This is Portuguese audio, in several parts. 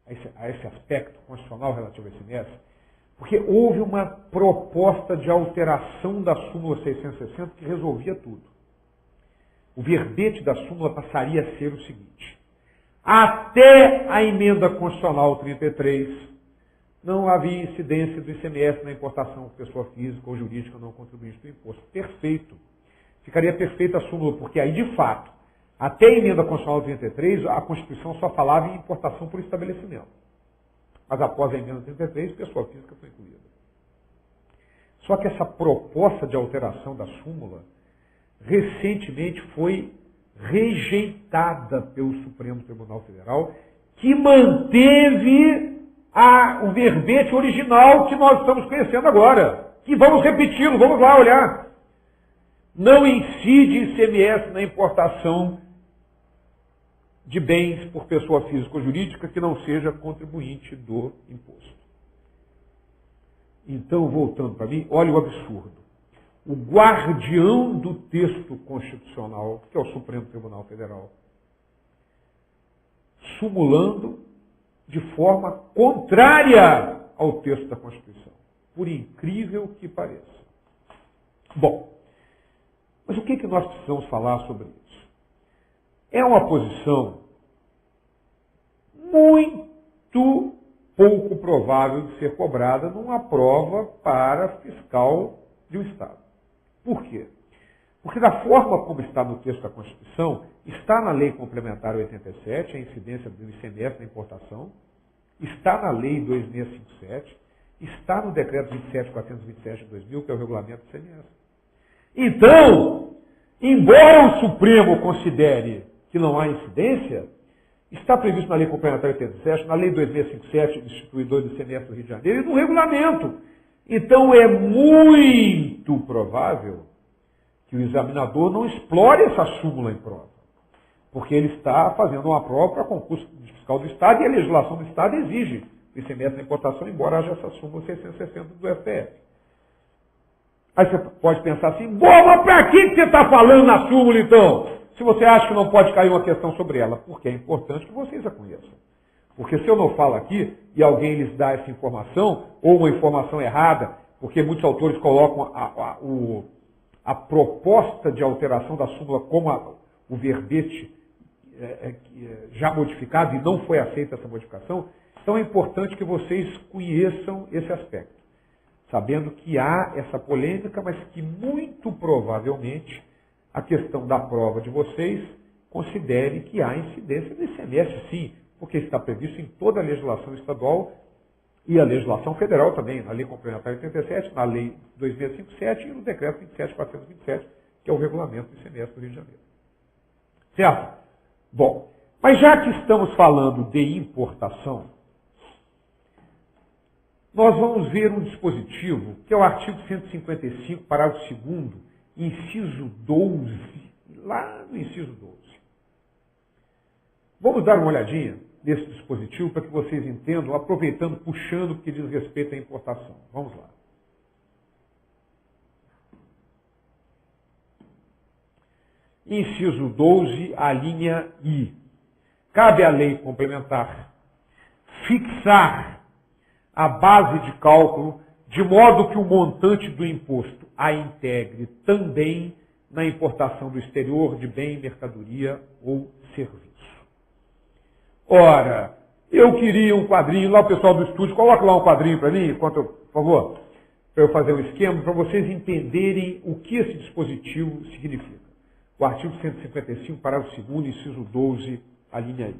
a esse aspecto constitucional relativo ao ICMS, porque houve uma proposta de alteração da súmula 660 que resolvia tudo. O verbete da súmula passaria a ser o seguinte: até a emenda constitucional 33, não havia incidência do ICMS na importação por pessoa física ou jurídica não contribuinte do imposto. Perfeito. Ficaria perfeita a súmula, porque aí, de fato, até a emenda constitucional 33, a Constituição só falava em importação por estabelecimento. Mas após a emenda 33, pessoa física foi incluída. Só que essa proposta de alteração da súmula recentemente foi rejeitada pelo Supremo Tribunal Federal, que manteve o verbete original que nós estamos conhecendo agora. Que vamos repeti-lo, vamos lá olhar. Não incide ICMS na importação de bens por pessoa física ou jurídica que não seja contribuinte do imposto. Então, voltando para mim, olha o absurdo. O guardião do texto constitucional, que é o Supremo Tribunal Federal, sumulando de forma contrária ao texto da Constituição, por incrível que pareça. Bom, mas o que nós precisamos falar sobre isso? É uma posição muito pouco provável de ser cobrada numa prova para fiscal de um Estado. Por quê? Porque da forma como está no texto da Constituição, está na Lei Complementar 87, a incidência do ICMS na importação, está na Lei 2657, está no Decreto 27.427 de 2000, que é o regulamento do ICMS. Então, embora o Supremo considere que não há incidência, está previsto na Lei Complementar 87, na Lei 2657, instituidor do ICMS do Rio de Janeiro, e no regulamento. Então, é muito provável que o examinador não explore essa súmula em prova, porque ele está fazendo uma prova para concurso fiscal do Estado e a legislação do Estado exige o ICMS na importação, embora haja essa súmula 660 do STF. Aí você pode pensar assim: bom, mas para que você está falando na súmula então? Se você acha que não pode cair uma questão sobre ela, porque é importante que vocês a conheçam. Porque se eu não falo aqui e alguém lhes dá essa informação, ou uma informação errada, porque muitos autores colocam a proposta de alteração da súmula como o verbete já modificado e não foi aceita essa modificação, então é importante que vocês conheçam esse aspecto, sabendo que há essa polêmica, mas que muito provavelmente a questão da prova de vocês considere que há incidência do ICMS, sim, porque está previsto em toda a legislação estadual e a legislação federal também, na Lei Complementar 87, na Lei 2657 e no Decreto 27.427, que é o regulamento do ICMS do Rio de Janeiro. Certo? Bom, mas já que estamos falando de importação, nós vamos ver um dispositivo, que é o artigo 155, parágrafo 2º, inciso 12, lá no inciso 12. Vamos dar uma olhadinha nesse dispositivo para que vocês entendam, aproveitando, puxando o que diz respeito à importação. Vamos lá. Inciso 12, a linha I. Cabe à lei complementar fixar a base de cálculo de modo que o montante do imposto a integre também na importação do exterior de bem, mercadoria ou serviço. Ora, eu queria um quadrinho, lá o pessoal do estúdio, coloca lá um quadrinho para mim, por favor, para eu fazer um esquema, para vocês entenderem o que esse dispositivo significa. O artigo 155, parágrafo 2º, inciso 12, a linha I.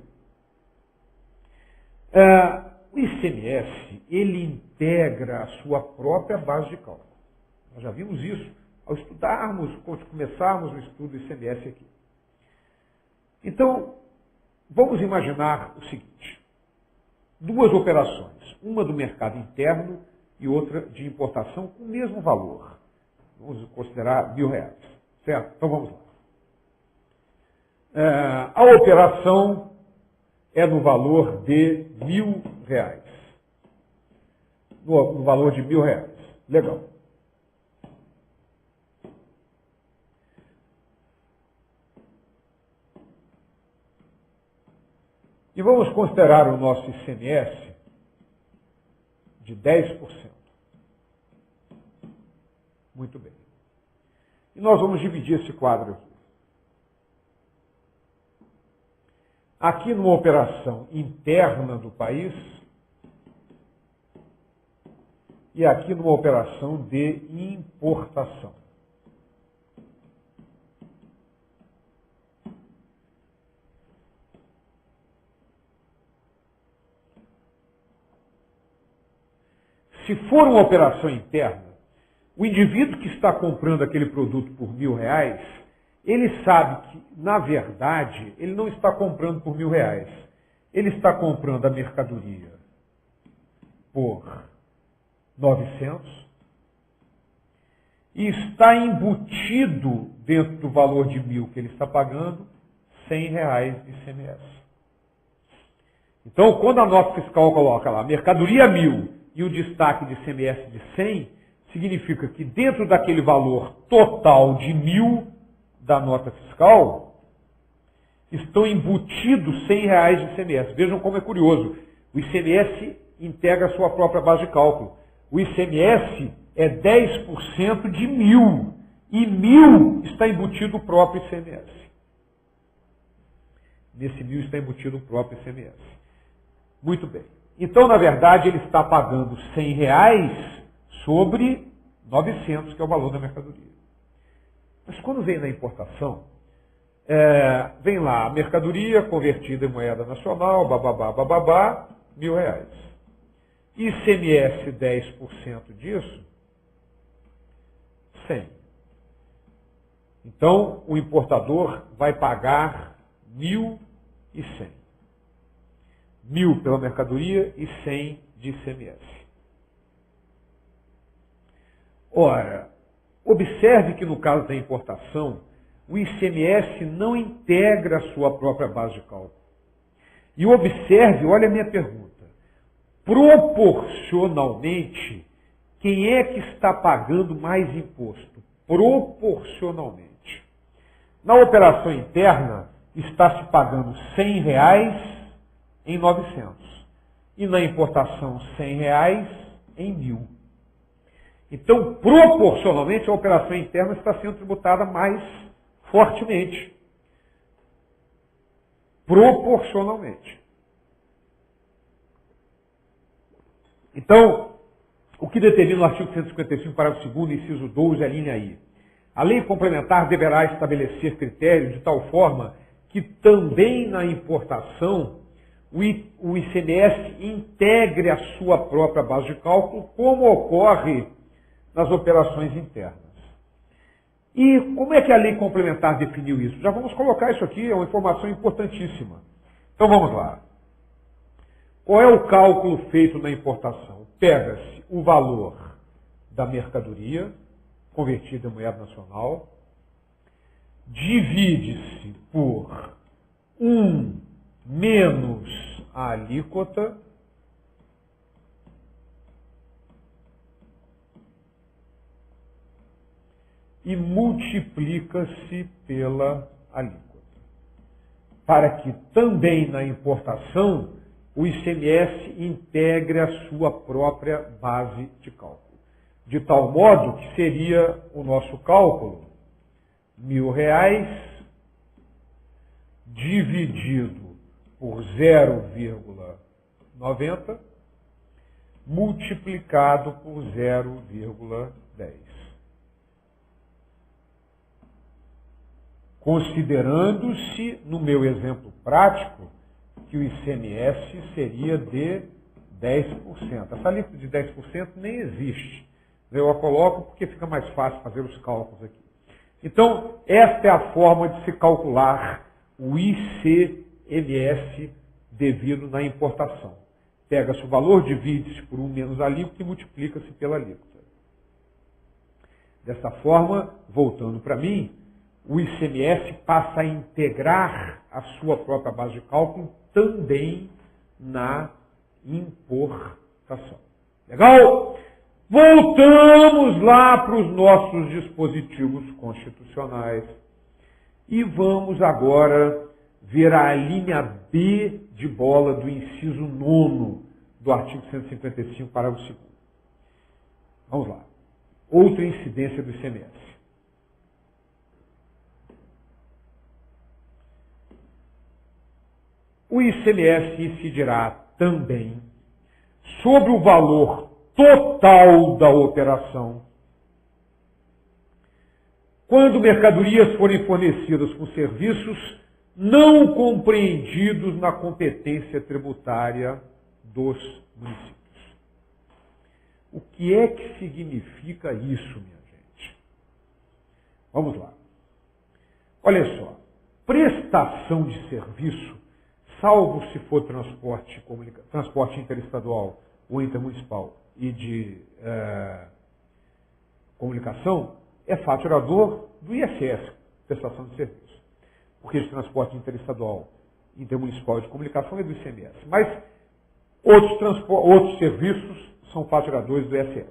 O ICMS, ele integra a sua própria base de cálculo. Nós já vimos isso ao estudarmos, quando começarmos o estudo do ICMS aqui. Então, vamos imaginar o seguinte: duas operações, uma do mercado interno e outra de importação com o mesmo valor. Vamos considerar R$1.000, certo? Então vamos lá. A operação é no valor de R$1.000. No valor de R$1.000. Legal. E vamos considerar o nosso ICMS de 10%. Muito bem. E nós vamos dividir esse quadro aqui. Aqui numa operação interna do país e aqui numa operação de importação. Se for uma operação interna, o indivíduo que está comprando aquele produto por R$1.000, ele sabe que, na verdade, ele não está comprando por R$1.000. Ele está comprando a mercadoria por 900 e está embutido dentro do valor de 1.000 que ele está pagando, R$100 de ICMS. Então, quando a nota fiscal coloca lá mercadoria 1.000 e o destaque de ICMS de 100, significa que dentro daquele valor total de 1.000 da nota fiscal, estão embutidos R$100 de ICMS. Vejam como é curioso. O ICMS integra a sua própria base de cálculo. O ICMS é 10% de 1.000. E 1.000 está embutido o próprio ICMS. Nesse 1.000 está embutido o próprio ICMS. Muito bem. Então, na verdade, ele está pagando R$100 sobre 900, que é o valor da mercadoria. Mas quando vem na importação, vem lá a mercadoria convertida em moeda nacional, bababá, bababá, R$1.000. ICMS 10% disso, 100. Então, o importador vai pagar 1.100. 1.000 pela mercadoria e 100 de ICMS. Ora, observe que no caso da importação, o ICMS não integra a sua própria base de cálculo. E observe, olha a minha pergunta, proporcionalmente, quem é que está pagando mais imposto? Proporcionalmente. Na operação interna, está se pagando R$100 em 900. E na importação, R$100 em 1.000. Então, proporcionalmente, a operação interna está sendo tributada mais fortemente. Proporcionalmente. Então, o que determina o artigo 155, parágrafo 2º, inciso 12, a linha I. A lei complementar deverá estabelecer critérios de tal forma que também na importação o ICMS integre a sua própria base de cálculo, como ocorre nas operações internas. E como é que a lei complementar definiu isso? Já vamos colocar isso aqui, é uma informação importantíssima. Então vamos lá. Qual é o cálculo feito na importação? Pega-se o valor da mercadoria, convertida em moeda nacional, divide-se por 1 menos a alíquota, e multiplica-se pela alíquota. Para que também na importação o ICMS integre a sua própria base de cálculo. De tal modo que seria o nosso cálculo R$1.000 dividido por 0,90 multiplicado por 0,10. Considerando-se, no meu exemplo prático, que o ICMS seria de 10%. Essa alíquota de 10% nem existe. Eu a coloco porque fica mais fácil fazer os cálculos aqui. Então, esta é a forma de se calcular o ICMS devido na importação. Pega-se o valor, divide-se por 1 menos a alíquota e multiplica-se pela alíquota. Dessa forma, voltando para mim, o ICMS passa a integrar a sua própria base de cálculo também na importação. Legal? Voltamos lá para os nossos dispositivos constitucionais e vamos agora ver a linha B de bola do inciso 9º do artigo 155, parágrafo 2º. Vamos lá. Outra incidência do ICMS. O ICMS incidirá também sobre o valor total da operação quando mercadorias forem fornecidas com serviços não compreendidos na competência tributária dos municípios. O que é que significa isso, minha gente? Vamos lá. Olha só. Prestação de serviço, salvo se for transporte interestadual ou intermunicipal e de comunicação, é faturador do ISS, prestação de serviço. Porque de transporte interestadual, intermunicipal e de comunicação é do ICMS. Mas outros serviços são faturadores do ISS.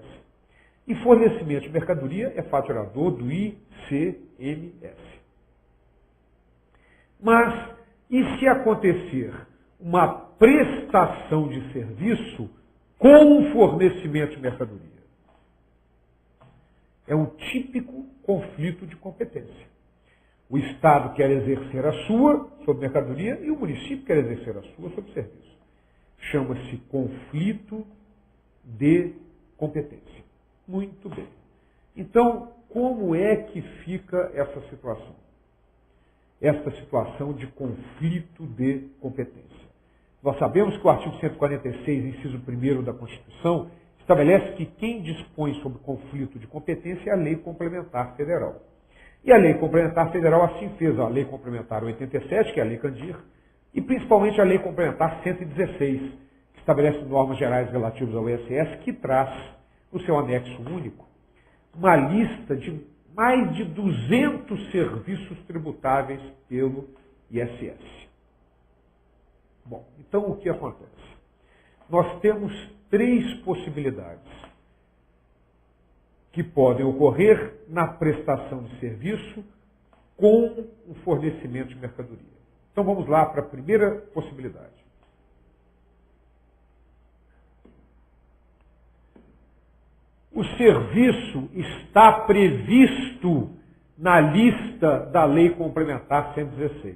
E fornecimento de mercadoria é faturador do ICMS. Mas, e se acontecer uma prestação de serviço com fornecimento de mercadoria? É um típico conflito de competência. O Estado quer exercer a sua sobre mercadoria e o município quer exercer a sua sobre serviço. Chama-se conflito de competência. Muito bem. Então, como é que fica essa situação? Esta situação de conflito de competência. Nós sabemos que o artigo 146, inciso 1º da Constituição, estabelece que quem dispõe sobre conflito de competência é a Lei Complementar Federal. E a Lei Complementar Federal assim fez, a Lei Complementar 87, que é a Lei Candir, e principalmente a Lei Complementar 116, que estabelece normas gerais relativas ao ISS, que traz, no seu anexo único, uma lista de mais de 200 serviços tributáveis pelo ISS. Bom, então o que acontece? Nós temos 3 possibilidades que podem ocorrer na prestação de serviço com o fornecimento de mercadoria. Então vamos lá para a primeira possibilidade. O serviço está previsto na lista da Lei Complementar 116,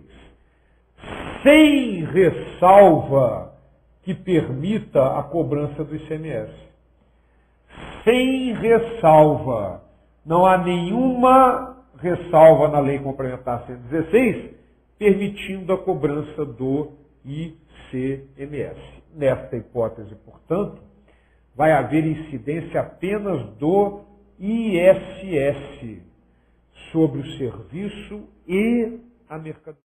sem ressalva que permita a cobrança do ICMS. Sem ressalva. Não há nenhuma ressalva na Lei Complementar 116 permitindo a cobrança do ICMS. Nesta hipótese, portanto, vai haver incidência apenas do ISS sobre o serviço e a mercadoria.